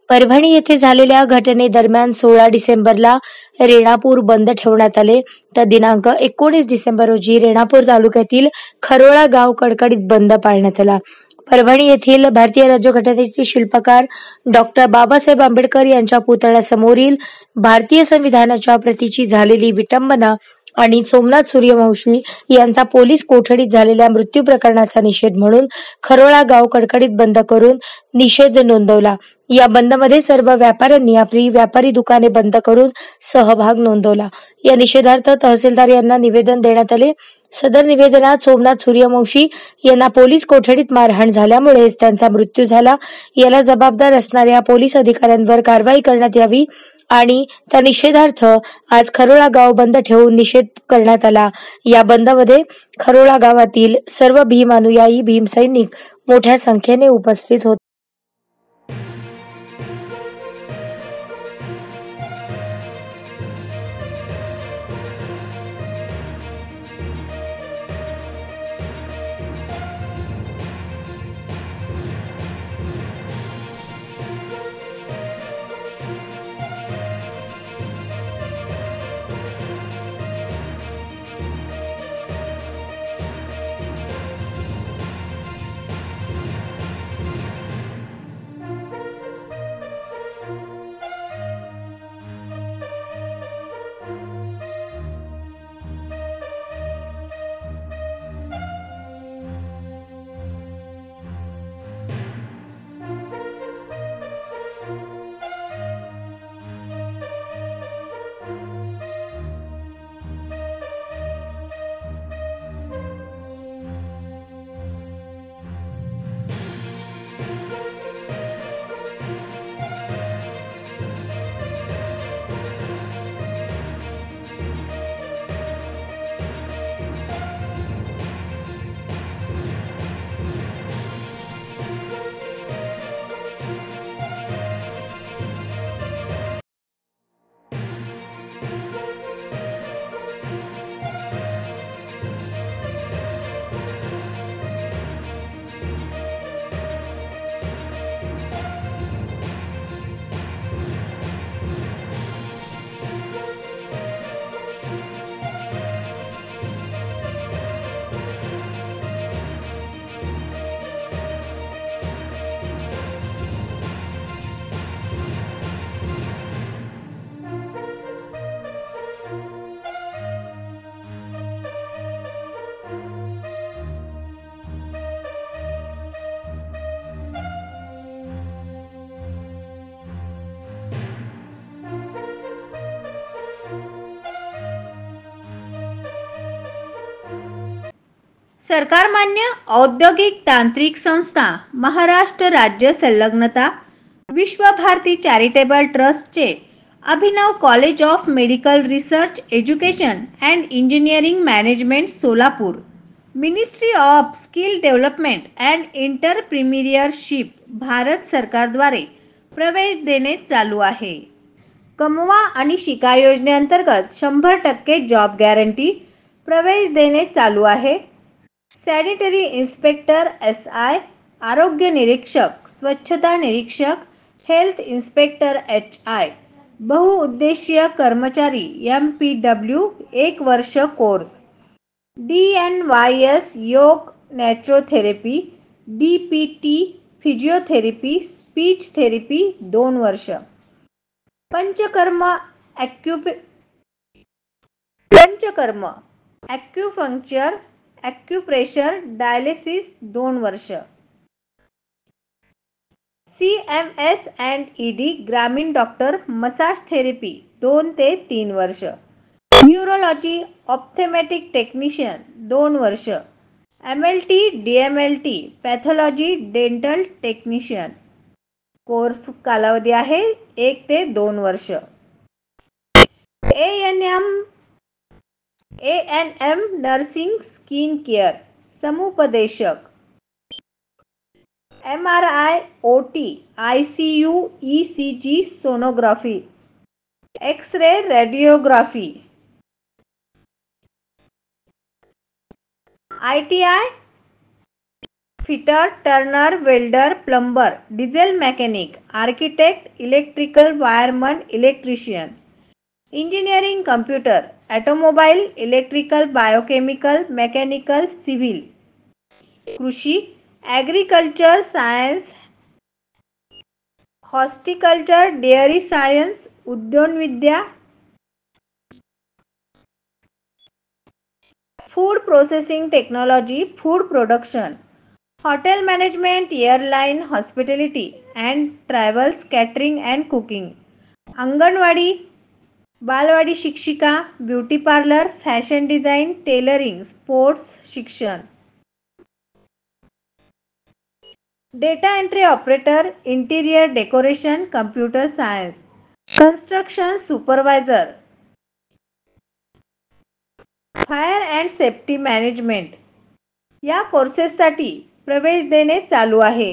परभणी येथे झालेल्या घटनेदरम्यान 16 डिसेंबरला रेणापूर बंद ठेवण्यात आले, तर दिनांक 19 डिसेंबर रोजी रेणापूर तालुक्यातील खरोळा गाव कडकडीत बंद पाळण्यात आला. परभणी येथील भारतीय राज्यघटनेचे शिल्पकार डॉक्टर बाबासाहेब आंबेडकर यांच्या पुतळ्यासमोरील भारतीय संविधानाच्या प्रतीची झालेली विटंबना आणि सोमनाथ सूर्यवंशी यांचा पोलीस कोठडीत झालेल्या मृत्यू प्रकरणाचा निषेध म्हणून खरोळा गाव कडकडीत बंद करून निषेध नोंदवला. या बंदमध्ये सर्व व्यापाऱ्यांनी आपली व्यापारी दुकाने बंद करून सहभाग नोंदवला. या निषेधार्थ तहसीलदार यांना निवेदन देण्यात आले. सदर निवेदनात सोमनाथ सूर्यवंशी यांना पोलीस कोठडीत मारहाण झाल्यामुळे त्यांचा मृत्यू झाला, याला जबाबदार असणाऱ्या पोलीस अधिकाऱ्यांवर कारवाई करण्यात यावी आणि त्या निषेधार्थ आज खरोळा गाव बंद ठेवून निषेध करण्यात आला. या बंदमध्ये खरोळा गावातील सर्व भीम अनुयायी भीमसैनिक मोठ्या संख्येने उपस्थित होते. सरकारमान्य औद्योगिक तांत्रिक संस्था, महाराष्ट्र राज्य संलग्नता, विश्वभारती चॅरिटेबल ट्रस्टचे Abhinav college of medical research education and engineering management Solapur, ministry of skill development and entrepreneurship Bharat सरकारद्वारे प्रवेश देणे चालू आहे. कमवा आणि शिका योजनेअंतर्गत 100% जॉब गॅरंटी प्रवेश देणे चालू आहे. सॅनिटरी इन्स्पेक्टर SI, आरोग्य निरीक्षक, स्वच्छता निरीक्षक, हेल्थ इन्स्पेक्टर HI, बहुउद्देशीय कर्मचारी MPW 1 वर्ष कोर्स, DNYS योग नॅचरोथेरपी, DPT फिजिओथेरपी, स्पीच थेरपी 2 वर्ष, पंचकर्म ॲक्युपंक्चर, ॲक्युप्रेशर, डायलिसिस 2 वर्ष, CMS अँड ED ग्रामीण डॉक्टर मसाज थेरपी 2 ते 3 वर्ष, न्यूरोलॉजी ऑप्थेमॅटिक टेक्निशियन 2 वर्ष, MLT DMLT pathology dental technician. Course कालावधी आहे 1 ते 2 वर्ष. ANM नर्सिंग स्किन केअर समुपदेशक, MRI OT ICU ECG sonography, x-ray radiography, ITI fitter, turner, welder, plumber, diesel mechanic, architect, electrical wireman, electrician. Engineering, computer, automobile, electrical, biochemical, mechanical, civil. कृषी, agriculture science, horticulture, dairy science, उद्यानविद्या. Food processing technology, food production, hotel management, airline, hospitality and travels, catering and cooking. Anganwadi, बालवाडी शिक्षिका, beauty parlour, fashion design, tailoring, sports शिक्षण. Data entry operator, interior decoration, computer science. Construction supervisor, fire and safety management. या कोर्सेससाठी प्रवेश देणे चालू आहे.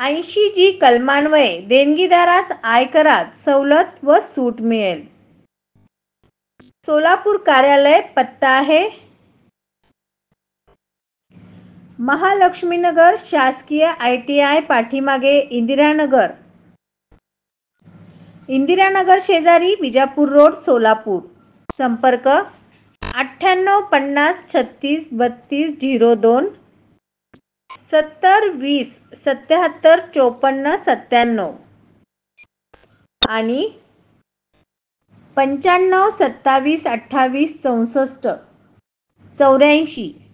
80G कलमान्वये देणगीदारास आयकरात सवलत व सूट मिळेल. सोलापूर कार्यालय पत्ता आहे महालक्ष्मीनगर, शासकीय ITI पाठीमागे, इंदिरानगर शेजारी, विजापूर रोड, सोलापूर. संपर्क 9850363202, 7020775497 आणि 9527286484.